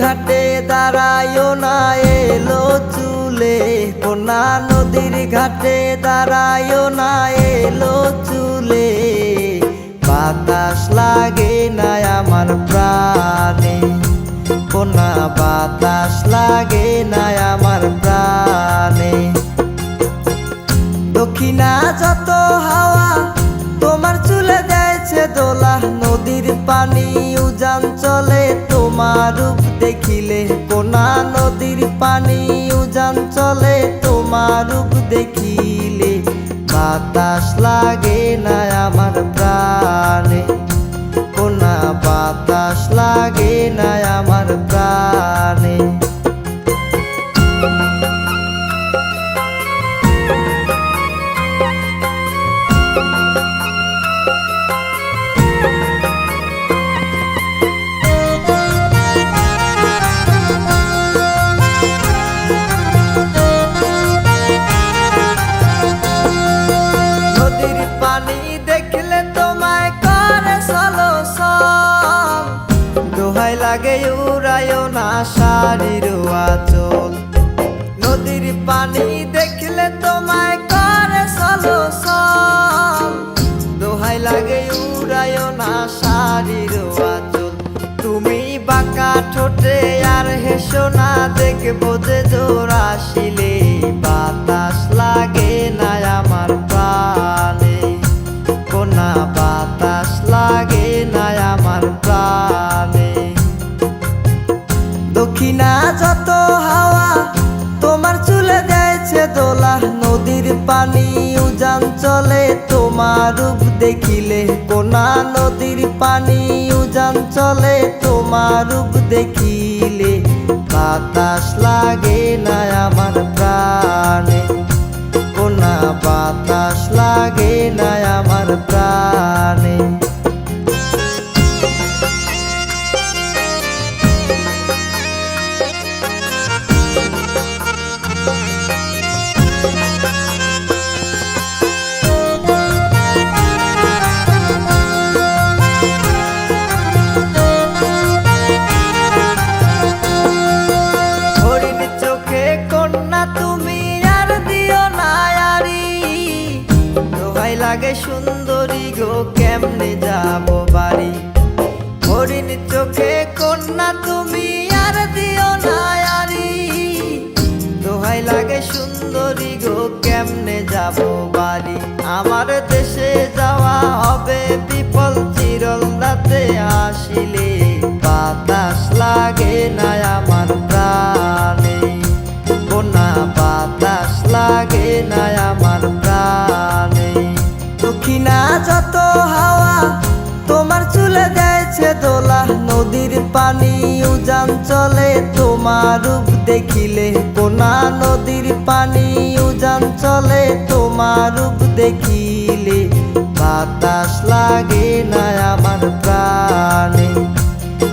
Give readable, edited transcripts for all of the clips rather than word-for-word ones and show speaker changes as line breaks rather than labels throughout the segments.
ঘাটে দাঁড়ায়ও না এলো চুলে, কোনা নদীর ঘাটে দাঁড়ায়ও না এলো চুলে। বাতাস লাগে না আমার প্রাণে, কোনা বাতাস লাগে না আমার প্রাণে। দক্ষিণা যত হাওয়া তোমার চুলে দেয়ছে দোলা, নদীর পানি উজান চলে তোমার রূপ দেখিলে, কোনা নদীর পানি উজান চলে তোমার রূপ দেখিলে। বাতাস লাগে না আমার প্রাণে, কোনা বাতাস লাগে না আমার প্রাণে। পানি দেখলে তোমায় করে চলো চল, দোহাই লাগে উড়ায়ও না শাড়ির আঁচল। নদীর পানি দেখলে তোমায় করে চলো চল, দোহাই লাগে উড়ায়ও না শাড়ির আঁচল। তুমি বাঁকা ঠোঁটে আর হেসো না, দেখবো যে জোর আসিলে। বাতাস লাগে না আমার প্রাণে, কোনা বাতাস লাগে না আমার প্রাণে। দক্ষিণা যত হাওয়া তোমার চুলে দেয়ছে দোলা, নদীর পানি উজান চলে তোমার রূপ দেখিলে, কোনা নদীর পানি উজান চলে তোমার রূপ দেখিলে। বাতাস লাগে না আমার প্রাণে, কোনা বাতাস লাগে না আমার প্রাণে। লাগে সুন্দরী গো কেমনে যাব বাড়ি, হরিণ চোখে কন্যা তুমি আর দিও না আরি। দোহাই লাগে সুন্দরী গো কেমনে যাব বাড়ি, আমার দেশে যাওয়া হবে বিফল চিরল রাতে আসিলে। বাতাস লাগে না আমার প্রাণে, কোনা বাতাস লাগে না আমার প্রাণে। দক্ষিণা যত হাওয়া তোমার চুলে দেয়ছে দোলা, নদীর পানি উজান চলে তোমার রূপ দেখিলে, কোনা নদীর পানি উজান চলে তোমার রূপ দেখিলে। বাতাস লাগে না আমার প্রাণে,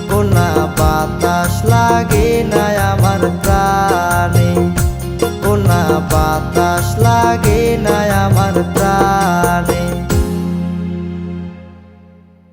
কোনা বাতাস লাগে না আমার প্রাণে, কোনা বাতাস লাগে না আমার প্রাণে।